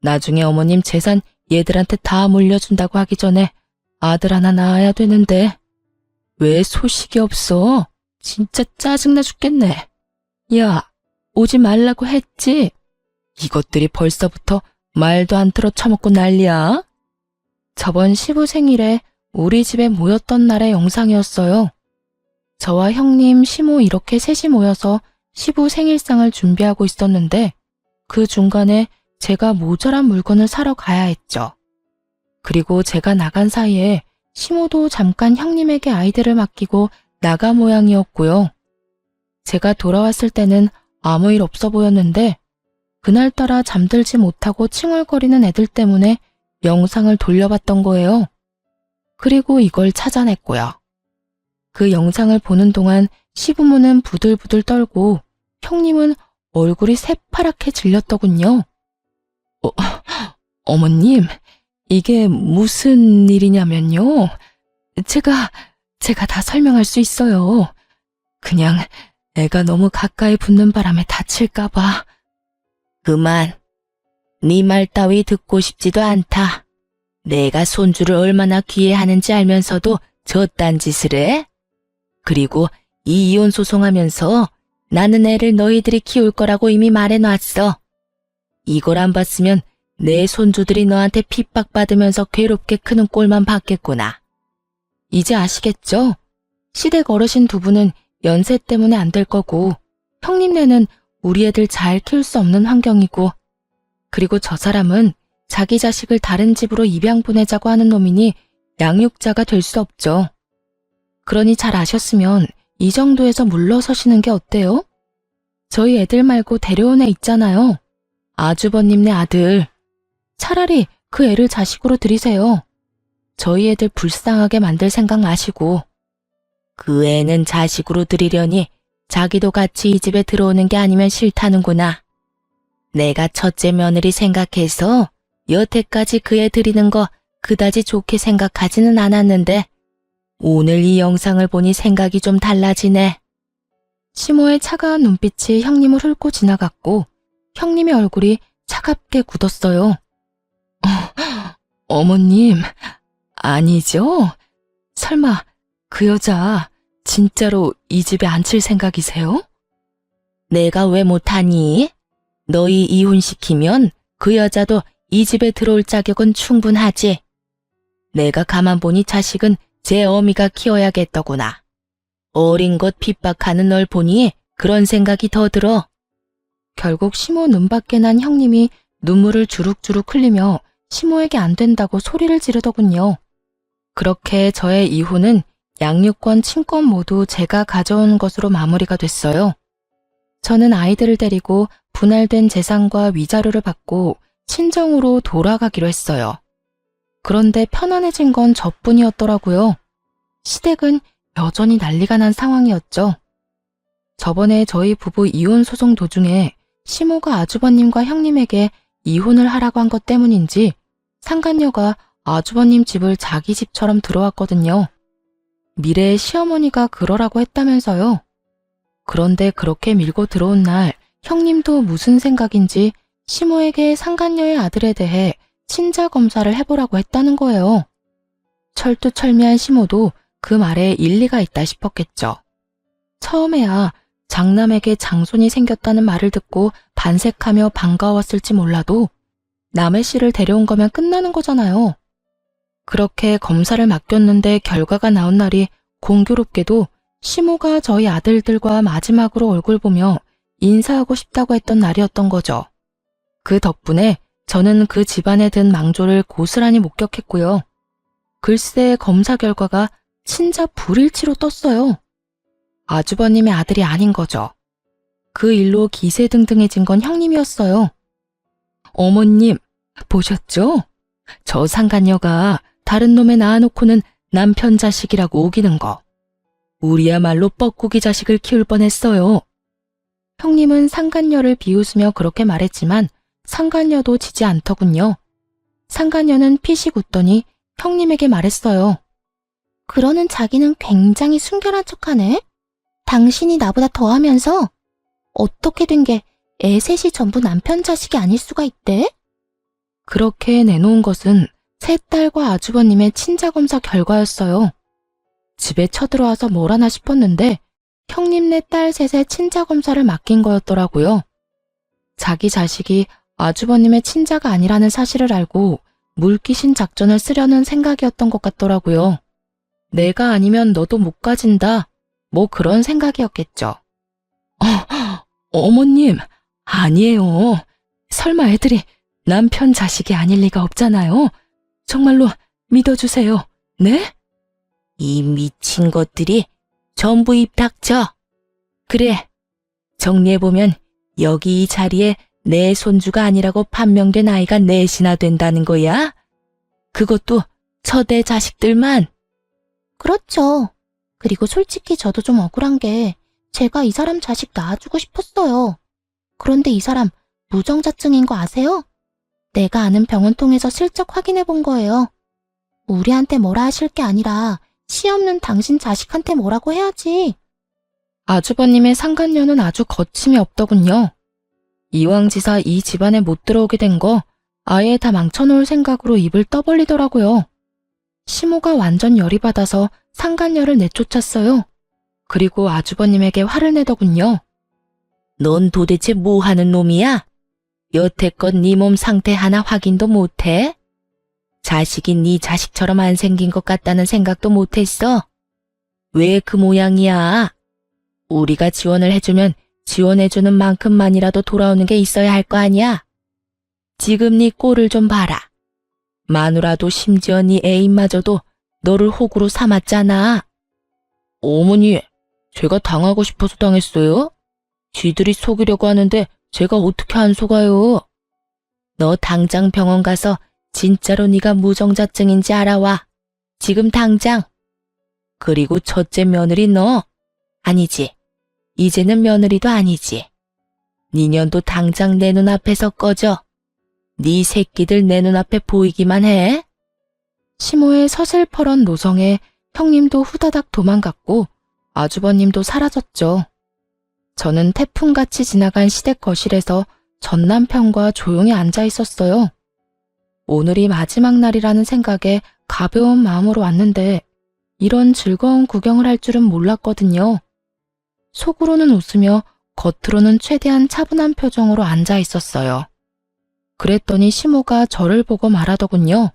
나중에 어머님 재산 얘들한테 다 물려준다고 하기 전에 아들 하나 낳아야 되는데 왜 소식이 없어? 진짜 짜증나 죽겠네. 야, 오지 말라고 했지? 이것들이 벌써부터 말도 안 들어 처먹고 난리야. 저번 시부 생일에 우리 집에 모였던 날의 영상이었어요. 저와 형님, 시모 이렇게 셋이 모여서 시부 생일상을 준비하고 있었는데 그 중간에 제가 모자란 물건을 사러 가야 했죠. 그리고 제가 나간 사이에 시모도 잠깐 형님에게 아이들을 맡기고 나가 모양이었고요. 제가 돌아왔을 때는 아무 일 없어 보였는데 그날따라 잠들지 못하고 칭얼거리는 애들 때문에 영상을 돌려봤던 거예요. 그리고 이걸 찾아냈고요. 그 영상을 보는 동안 시부모는 부들부들 떨고 형님은 얼굴이 새파랗게 질렸더군요. 어머님, 이게 무슨 일이냐면요. 제가 다 설명할 수 있어요. 그냥 애가 너무 가까이 붙는 바람에 다칠까봐. 그만. 네 말 따위 듣고 싶지도 않다. 내가 손주를 얼마나 귀해하는지 알면서도 저딴 짓을 해? 그리고 이 이혼 소송하면서 나는 애를 너희들이 키울 거라고 이미 말해놨어. 이걸 안 봤으면 내 손주들이 너한테 핍박받으면서 괴롭게 크는 꼴만 봤겠구나. 이제 아시겠죠? 시댁 어르신 두 분은 연세 때문에 안 될 거고 형님네는 우리 애들 잘 키울 수 없는 환경이고 그리고 저 사람은 자기 자식을 다른 집으로 입양 보내자고 하는 놈이니 양육자가 될 수 없죠. 그러니 잘 아셨으면 이 정도에서 물러서시는 게 어때요? 저희 애들 말고 데려온 애 있잖아요. 아주버님네 아들. 차라리 그 애를 자식으로 들이세요. 저희 애들 불쌍하게 만들 생각 마시고. 그 애는 자식으로 들이려니 자기도 같이 이 집에 들어오는 게 아니면 싫다는구나. 내가 첫째 며느리 생각해서 여태까지 그애 드리는 거 그다지 좋게 생각하지는 않았는데 오늘 이 영상을 보니 생각이 좀 달라지네. 시모의 차가운 눈빛이 형님을 훑고 지나갔고 형님의 얼굴이 차갑게 굳었어요. 어머님, 아니죠? 설마 그 여자 진짜로 이 집에 앉힐 생각이세요? 내가 왜 못하니? 너희 이혼시키면 그 여자도 이 집에 들어올 자격은 충분하지. 내가 가만 보니 자식은 제 어미가 키워야겠더구나. 어린 것 핍박하는 널 보니 그런 생각이 더 들어. 결국 시모 눈밖에 난 형님이 눈물을 주룩주룩 흘리며 시모에게 안 된다고 소리를 지르더군요. 그렇게 저의 이혼은 양육권, 친권 모두 제가 가져온 것으로 마무리가 됐어요. 저는 아이들을 데리고 분할된 재산과 위자료를 받고 친정으로 돌아가기로 했어요. 그런데 편안해진 건 저뿐이었더라고요. 시댁은 여전히 난리가 난 상황이었죠. 저번에 저희 부부 이혼 소송 도중에 시모가 아주버님과 형님에게 이혼을 하라고 한 것 때문인지 상간녀가 아주버님 집을 자기 집처럼 들어왔거든요. 미래의 시어머니가 그러라고 했다면서요. 그런데 그렇게 밀고 들어온 날 형님도 무슨 생각인지 시모에게 상간녀의 아들에 대해 친자 검사를 해보라고 했다는 거예요. 철두철미한 시모도 그 말에 일리가 있다 싶었겠죠. 처음에야 장남에게 장손이 생겼다는 말을 듣고 반색하며 반가웠을지 몰라도 남의 씨를 데려온 거면 끝나는 거잖아요. 그렇게 검사를 맡겼는데 결과가 나온 날이 공교롭게도 시모가 저희 아들들과 마지막으로 얼굴 보며 인사하고 싶다고 했던 날이었던 거죠. 그 덕분에 저는 그 집안에 든 망조를 고스란히 목격했고요. 글쎄 검사 결과가 친자 불일치로 떴어요. 아주버님의 아들이 아닌 거죠. 그 일로 기세등등해진 건 형님이었어요. 어머님, 보셨죠? 저 상간녀가 다른 놈에 낳아놓고는 남편 자식이라고 우기는 거. 우리야말로 뻐꾸기 자식을 키울 뻔했어요. 형님은 상간녀를 비웃으며 그렇게 말했지만 상간녀도 지지 않더군요. 상간녀는 피식 웃더니 형님에게 말했어요. 그러는 자기는 굉장히 순결한 척하네. 당신이 나보다 더하면서 어떻게 된 게 애 셋이 전부 남편 자식이 아닐 수가 있대? 그렇게 내놓은 것은 세 딸과 아주버님의 친자검사 결과였어요. 집에 쳐들어와서 뭘 하나 싶었는데 형님네 딸 셋의 친자검사를 맡긴 거였더라고요. 자기 자식이 아주버님의 친자가 아니라는 사실을 알고 물귀신 작전을 쓰려는 생각이었던 것 같더라고요. 내가 아니면 너도 못 가진다. 뭐 그런 생각이었겠죠. 어머님, 아니에요. 설마 애들이 남편 자식이 아닐 리가 없잖아요. 정말로 믿어주세요. 네? 이 미친 것들이 전부 입 닥쳐. 그래, 정리해보면 여기 이 자리에 내 손주가 아니라고 판명된 아이가 넷이나 된다는 거야? 그것도 처대 자식들만. 그렇죠. 그리고 솔직히 저도 좀 억울한 게 제가 이 사람 자식 낳아주고 싶었어요. 그런데 이 사람 무정자증인 거 아세요? 내가 아는 병원 통해서 슬쩍 확인해 본 거예요. 우리한테 뭐라 하실 게 아니라 씨 없는 당신 자식한테 뭐라고 해야지. 아주버님의 상간녀는 아주 거침이 없더군요. 이왕지사 이 집안에 못 들어오게 된 거 아예 다 망쳐놓을 생각으로 입을 떠벌리더라고요. 시모가 완전 열이 받아서 상간녀를 내쫓았어요. 그리고 아주버님에게 화를 내더군요. 넌 도대체 뭐 하는 놈이야? 여태껏 네 몸 상태 하나 확인도 못해? 자식이 네 자식처럼 안 생긴 것 같다는 생각도 못했어? 왜 그 모양이야? 우리가 지원을 해주면 지원해주는 만큼만이라도 돌아오는 게 있어야 할 거 아니야? 지금 네 꼴을 좀 봐라. 마누라도 심지어 네 애인마저도 너를 호구로 삼았잖아. 어머니, 제가 당하고 싶어서 당했어요? 쥐들이 속이려고 하는데 제가 어떻게 안 속아요? 너 당장 병원 가서 진짜로 네가 무정자증인지 알아와. 지금 당장. 그리고 첫째 며느리 너. 아니지. 이제는 며느리도 아니지. 니년도 당장 내 눈앞에서 꺼져. 네 새끼들 내 눈앞에 보이기만 해. 시모의 서슬퍼런 노성에 형님도 후다닥 도망갔고 아주버님도 사라졌죠. 저는 태풍같이 지나간 시댁 거실에서 전 남편과 조용히 앉아 있었어요. 오늘이 마지막 날이라는 생각에 가벼운 마음으로 왔는데 이런 즐거운 구경을 할 줄은 몰랐거든요. 속으로는 웃으며 겉으로는 최대한 차분한 표정으로 앉아 있었어요. 그랬더니 시모가 저를 보고 말하더군요.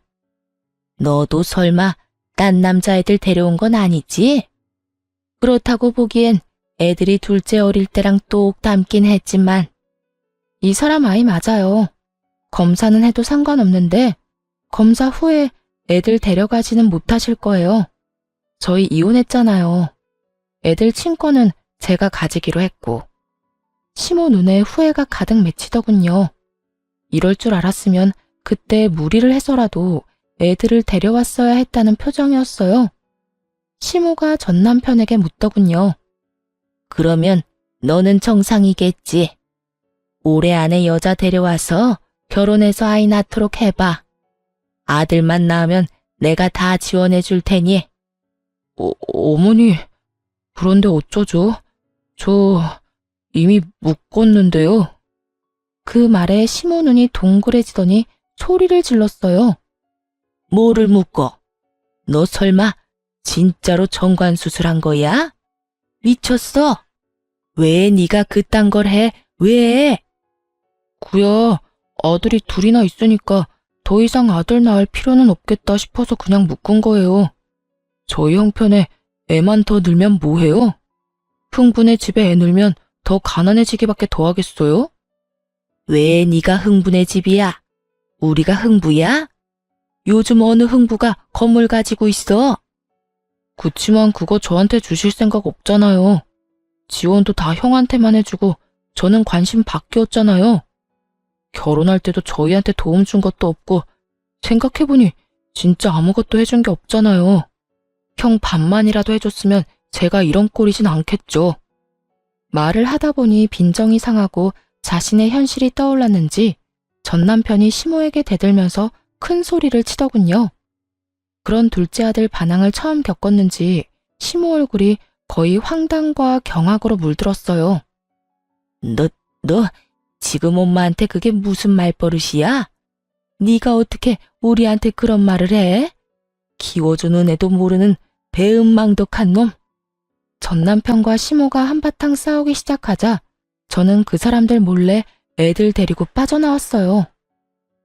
너도 설마 딴 남자애들 데려온 건 아니지? 그렇다고 보기엔 애들이 둘째 어릴 때랑 똑 닮긴 했지만 이 사람 아이 맞아요. 검사는 해도 상관없는데 검사 후에 애들 데려가지는 못하실 거예요. 저희 이혼했잖아요. 애들 친권은 제가 가지기로 했고. 시모 눈에 후회가 가득 맺히더군요. 이럴 줄 알았으면 그때 무리를 해서라도 애들을 데려왔어야 했다는 표정이었어요. 시모가 전 남편에게 묻더군요. 그러면 너는 정상이겠지. 올해 안에 여자 데려와서 결혼해서 아이 낳도록 해봐. 아들만 낳으면 내가 다 지원해 줄 테니. 어머니, 그런데 어쩌죠? 저 이미 묶었는데요. 그 말에 시모 눈이 동그래지더니 소리를 질렀어요. 뭐를 묶어? 너 설마 진짜로 정관 수술한 거야? 미쳤어? 왜 네가 그딴 걸 해? 왜? 구야, 아들이 둘이나 있으니까 더 이상 아들 낳을 필요는 없겠다 싶어서 그냥 묶은 거예요. 저희 형편에 애만 더 늘면 뭐해요? 흥분의 집에 애 늘면 더 가난해지기밖에 더 하겠어요? 왜 네가 흥분의 집이야? 우리가 흥부야? 요즘 어느 흥부가 건물 가지고 있어? 그치만 그거 저한테 주실 생각 없잖아요. 지원도 다 형한테만 해주고 저는 관심 바뀌었잖아요. 결혼할 때도 저희한테 도움 준 것도 없고 생각해보니 진짜 아무것도 해준 게 없잖아요. 형 반만이라도 해줬으면 제가 이런 꼴이진 않겠죠. 말을 하다 보니 빈정이 상하고 자신의 현실이 떠올랐는지 전 남편이 시모에게 대들면서 큰 소리를 치더군요. 그런 둘째 아들 반항을 처음 겪었는지 시모 얼굴이 거의 황당과 경악으로 물들었어요. 너 지금 엄마한테 그게 무슨 말버릇이야? 네가 어떻게 우리한테 그런 말을 해? 키워주는 애도 모르는 배은망덕한 놈. 전 남편과 시모가 한바탕 싸우기 시작하자 저는 그 사람들 몰래 애들 데리고 빠져나왔어요.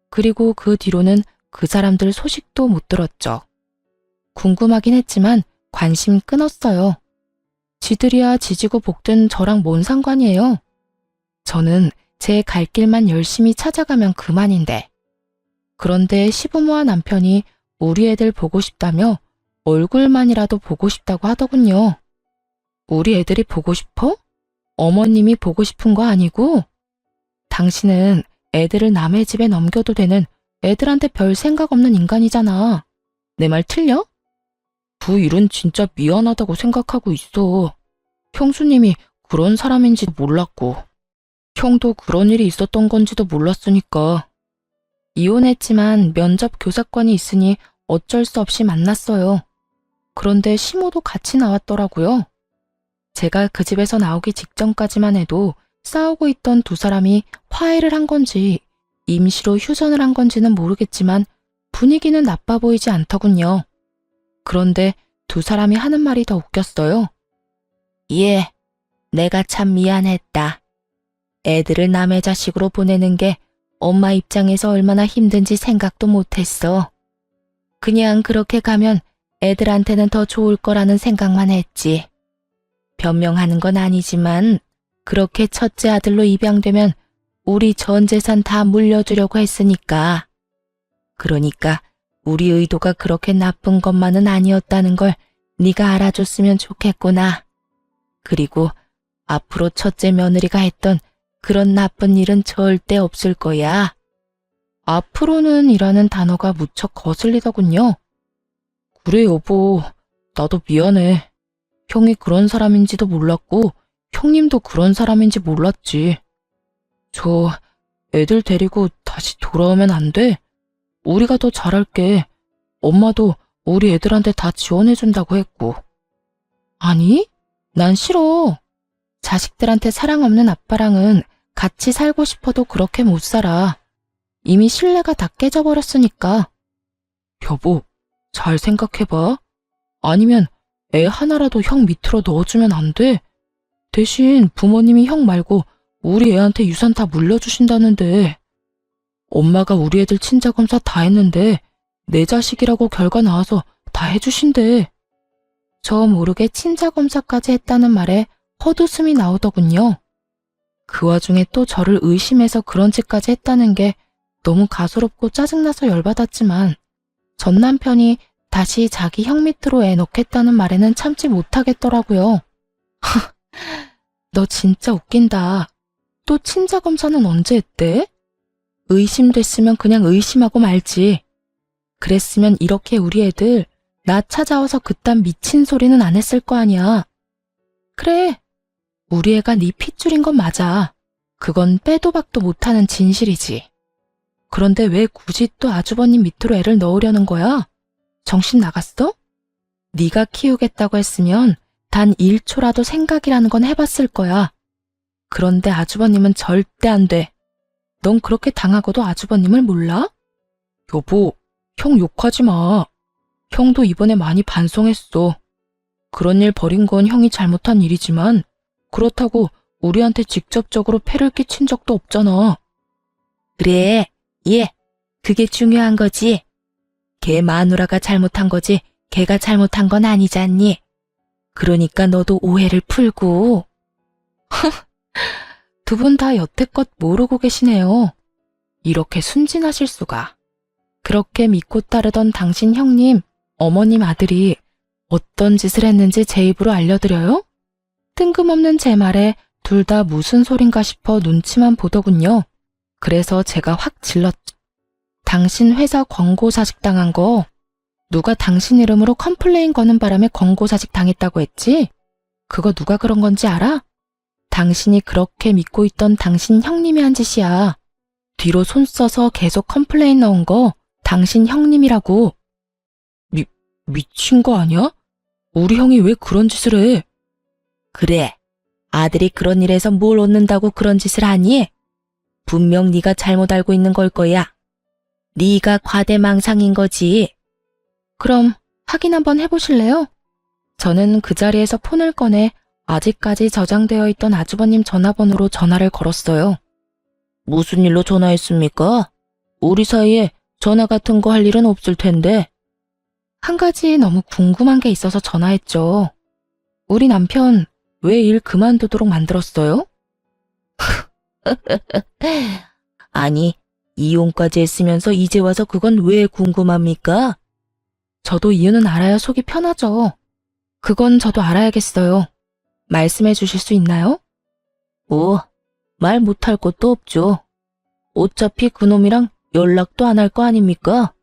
그리고 그 뒤로는 그 사람들 소식도 못 들었죠. 궁금하긴 했지만 관심 끊었어요. 지들이야 지지고 볶든 저랑 뭔 상관이에요. 저는 제 갈 길만 열심히 찾아가면 그만인데. 그런데 시부모와 남편이 우리 애들 보고 싶다며 얼굴만이라도 보고 싶다고 하더군요. 우리 애들이 보고 싶어? 어머님이 보고 싶은 거 아니고? 당신은 애들을 남의 집에 넘겨도 되는 애들한테 별 생각 없는 인간이잖아. 내 말 틀려? 그 일은 진짜 미안하다고 생각하고 있어. 형수님이 그런 사람인지도 몰랐고, 형도 그런 일이 있었던 건지도 몰랐으니까. 이혼했지만 면접 교사권이 있으니 어쩔 수 없이 만났어요. 그런데 시모도 같이 나왔더라고요. 제가 그 집에서 나오기 직전까지만 해도 싸우고 있던 두 사람이 화해를 한 건지 임시로 휴전을 한 건지는 모르겠지만 분위기는 나빠 보이지 않더군요. 그런데 두 사람이 하는 말이 더 웃겼어요. 예, 내가 참 미안했다. 애들을 남의 자식으로 보내는 게 엄마 입장에서 얼마나 힘든지 생각도 못했어. 그냥 그렇게 가면 애들한테는 더 좋을 거라는 생각만 했지. 변명하는 건 아니지만 그렇게 첫째 아들로 입양되면 우리 전 재산 다 물려주려고 했으니까. 그러니까 우리 의도가 그렇게 나쁜 것만은 아니었다는 걸 네가 알아줬으면 좋겠구나. 그리고 앞으로 첫째 며느리가 했던 그런 나쁜 일은 절대 없을 거야. 앞으로는 이라는 단어가 무척 거슬리더군요. 그래 여보, 나도 미안해. 형이 그런 사람인지도 몰랐고 형님도 그런 사람인지 몰랐지. 저 애들 데리고 다시 돌아오면 안 돼? 우리가 더 잘할게. 엄마도 우리 애들한테 다 지원해준다고 했고. 아니, 난 싫어. 자식들한테 사랑 없는 아빠랑은 같이 살고 싶어도 그렇게 못 살아. 이미 신뢰가 다 깨져버렸으니까. 여보, 잘 생각해봐. 아니면 애 하나라도 형 밑으로 넣어주면 안 돼? 대신 부모님이 형 말고 우리 애한테 유산 다 물려주신다는데. 엄마가 우리 애들 친자검사 다 했는데 내 자식이라고 결과 나와서 다 해주신대. 저 모르게 친자검사까지 했다는 말에 헛웃음이 나오더군요. 그 와중에 또 저를 의심해서 그런 짓까지 했다는 게 너무 가소롭고 짜증나서 열받았지만 전 남편이 다시 자기 형 밑으로 애 넣겠다는 말에는 참지 못하겠더라고요. 너 진짜 웃긴다. 또 친자검사는 언제 했대? 의심됐으면 그냥 의심하고 말지. 그랬으면 이렇게 우리 애들 나 찾아와서 그딴 미친 소리는 안 했을 거 아니야. 그래, 우리 애가 네 핏줄인 건 맞아. 그건 빼도 박도 못하는 진실이지. 그런데 왜 굳이 또 아주버님 밑으로 애를 넣으려는 거야? 정신 나갔어? 네가 키우겠다고 했으면 단 1초라도 생각이라는 건 해봤을 거야. 그런데 아주버님은 절대 안 돼. 넌 그렇게 당하고도 아주버님을 몰라? 여보, 형 욕하지 마. 형도 이번에 많이 반성했어. 그런 일 벌인 건 형이 잘못한 일이지만 그렇다고 우리한테 직접적으로 폐를 끼친 적도 없잖아. 그래, 예, 그게 중요한 거지. 걔 마누라가 잘못한 거지 걔가 잘못한 건 아니잖니. 그러니까 너도 오해를 풀고. 두 분 다 여태껏 모르고 계시네요. 이렇게 순진하실 수가. 그렇게 믿고 따르던 당신 형님, 어머님 아들이 어떤 짓을 했는지 제 입으로 알려드려요? 뜬금없는 제 말에 둘 다 무슨 소린가 싶어 눈치만 보더군요. 그래서 제가 확 질렀죠. 당신 회사 권고사직 당한 거 누가 당신 이름으로 컴플레인 거는 바람에 권고사직 당했다고 했지? 그거 누가 그런 건지 알아? 당신이 그렇게 믿고 있던 당신 형님이 한 짓이야. 뒤로 손 써서 계속 컴플레인 넣은 거 당신 형님이라고. 미친 거 아니야? 우리 형이 왜 그런 짓을 해? 그래, 아들이 그런 일에서 뭘 얻는다고 그런 짓을 하니? 분명 네가 잘못 알고 있는 걸 거야. 네가 과대망상인 거지. 그럼 확인 한번 해보실래요? 저는 그 자리에서 폰을 꺼내 아직까지 저장되어 있던 아주버님 전화번호로 전화를 걸었어요. 무슨 일로 전화했습니까? 우리 사이에 전화 같은 거 할 일은 없을 텐데. 한 가지 너무 궁금한 게 있어서 전화했죠. 우리 남편 왜 일 그만두도록 만들었어요? 아니, 이혼까지 했으면서 이제 와서 그건 왜 궁금합니까? 저도 이유는 알아야 속이 편하죠. 그건 저도 알아야겠어요. 말씀해 주실 수 있나요? 말 못할 것도 없죠. 어차피 그놈이랑 연락도 안 할 거 아닙니까?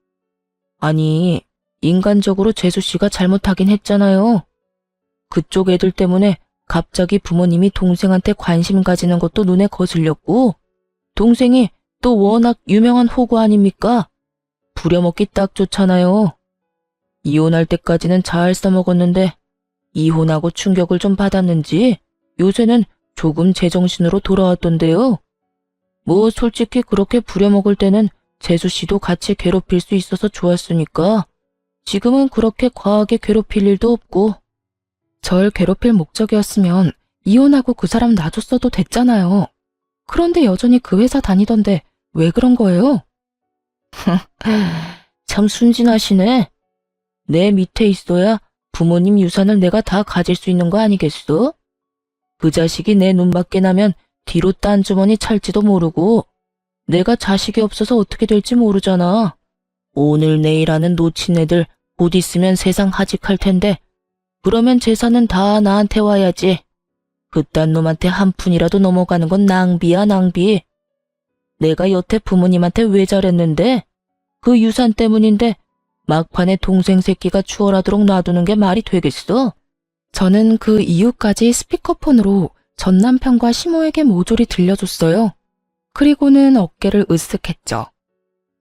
아니, 인간적으로 재수 씨가 잘못하긴 했잖아요. 그쪽 애들 때문에 갑자기 부모님이 동생한테 관심 가지는 것도 눈에 거슬렸고, 동생이 또 워낙 유명한 호구 아닙니까? 부려먹기 딱 좋잖아요. 이혼할 때까지는 잘 써먹었는데 이혼하고 충격을 좀 받았는지 요새는 조금 제정신으로 돌아왔던데요. 뭐 솔직히 그렇게 부려먹을 때는 재수 씨도 같이 괴롭힐 수 있어서 좋았으니까 지금은 그렇게 과하게 괴롭힐 일도 없고. 절 괴롭힐 목적이었으면 이혼하고 그 사람 놔줬어도 됐잖아요. 그런데 여전히 그 회사 다니던데 왜 그런 거예요? 참 순진하시네. 내 밑에 있어야 부모님 유산을 내가 다 가질 수 있는 거 아니겠어? 그 자식이 내 눈밖에 나면 뒤로 딴 주머니 찰지도 모르고 내가 자식이 없어서 어떻게 될지 모르잖아. 오늘 내일 하는 놓친 애들 곧 있으면 세상 하직할 텐데 그러면 재산은 다 나한테 와야지. 그딴 놈한테 한 푼이라도 넘어가는 건 낭비야, 낭비. 내가 여태 부모님한테 왜 잘했는데? 그 유산 때문인데 막판에 동생 새끼가 추월하도록 놔두는 게 말이 되겠어? 저는 그 이유까지 스피커폰으로 전 남편과 시모에게 모조리 들려줬어요. 그리고는 어깨를 으쓱했죠.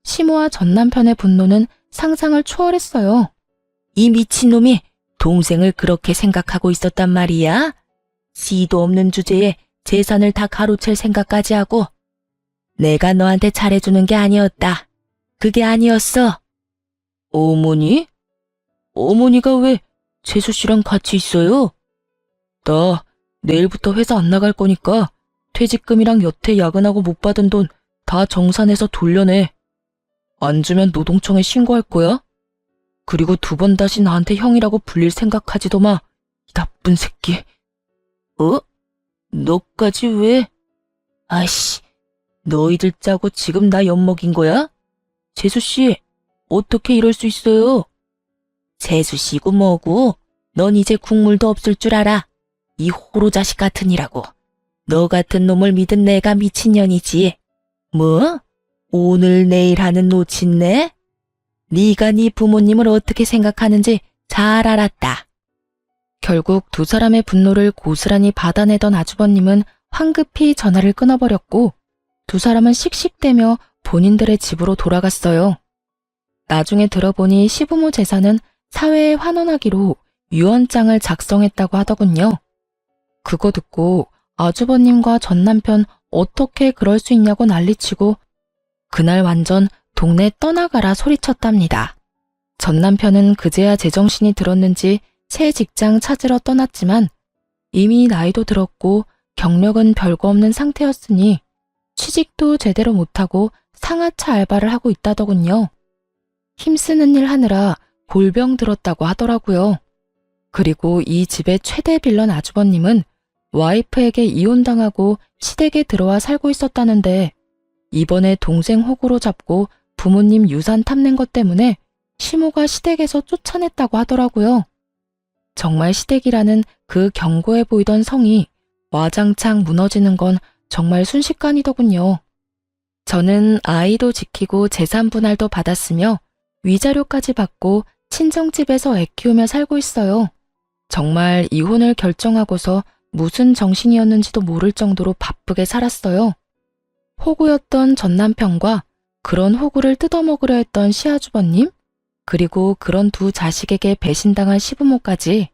시모와 전 남편의 분노는 상상을 초월했어요. 이 미친놈이 동생을 그렇게 생각하고 있었단 말이야? 씨도 없는 주제에 재산을 다 가로챌 생각까지 하고. 내가 너한테 잘해주는 게 아니었다. 그게 아니었어. 어머니? 어머니가 왜 재수 씨랑 같이 있어요? 나 내일부터 회사 안 나갈 거니까 퇴직금이랑 여태 야근하고 못 받은 돈 다 정산해서 돌려내. 안 주면 노동청에 신고할 거야? 그리고 2번 다시 나한테 형이라고 불릴 생각하지도 마. 이 나쁜 새끼. 너까지 왜? 아이씨, 너희들 짜고 지금 나 엿먹인 거야? 재수씨, 어떻게 이럴 수 있어요? 재수씨고 뭐고, 넌 이제 국물도 없을 줄 알아. 이 호로 자식 같으니라고. 너 같은 놈을 믿은 내가 미친년이지. 뭐? 오늘 내일 하는 노친네? 네가 네 부모님을 어떻게 생각하는지 잘 알았다. 결국 2 사람의 분노를 고스란히 받아내던 아주버님은 황급히 전화를 끊어버렸고 2 사람은 씩씩대며 본인들의 집으로 돌아갔어요. 나중에 들어보니 시부모 재산은 사회에 환원하기로 유언장을 작성했다고 하더군요. 그거 듣고 아주버님과 전 남편 어떻게 그럴 수 있냐고 난리치고 그날 완전 동네 떠나가라 소리쳤답니다. 전 남편은 그제야 제정신이 들었는지 새 직장 찾으러 떠났지만 이미 나이도 들었고 경력은 별거 없는 상태였으니 취직도 제대로 못하고 상하차 알바를 하고 있다더군요. 힘쓰는 일 하느라 골병 들었다고 하더라고요. 그리고 이 집의 최대 빌런 아주버님은 와이프에게 이혼당하고 시댁에 들어와 살고 있었다는데 이번에 동생 호구로 잡고 부모님 유산 탐낸 것 때문에 시모가 시댁에서 쫓아냈다고 하더라고요. 정말 시댁이라는 그 견고해 보이던 성이 와장창 무너지는 건 정말 순식간이더군요. 저는 아이도 지키고 재산 분할도 받았으며 위자료까지 받고 친정집에서 애 키우며 살고 있어요. 정말 이혼을 결정하고서 무슨 정신이었는지도 모를 정도로 바쁘게 살았어요. 호구였던 전 남편과 그런 호구를 뜯어먹으려 했던 시아주버님, 그리고 그런 2 자식에게 배신당한 시부모까지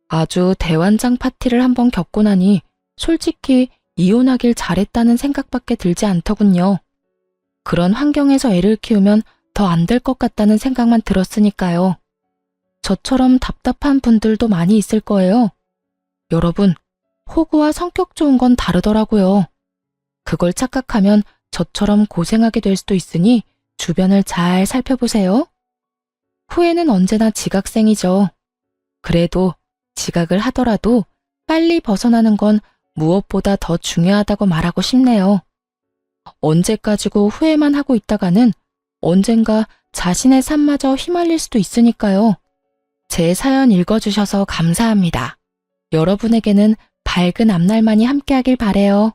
아주 대환장 파티를 한번 겪고 나니 솔직히 이혼하길 잘했다는 생각밖에 들지 않더군요. 그런 환경에서 애를 키우면 더 안 될 것 같다는 생각만 들었으니까요. 저처럼 답답한 분들도 많이 있을 거예요. 여러분, 호구와 성격 좋은 건 다르더라고요. 그걸 착각하면 저처럼 고생하게 될 수도 있으니 주변을 잘 살펴보세요. 후회는 언제나 지각생이죠. 그래도 지각을 하더라도 빨리 벗어나는 건 무엇보다 더 중요하다고 말하고 싶네요. 언제까지고 후회만 하고 있다가는 언젠가 자신의 삶마저 휘말릴 수도 있으니까요. 제 사연 읽어주셔서 감사합니다. 여러분에게는 밝은 앞날만이 함께하길 바래요.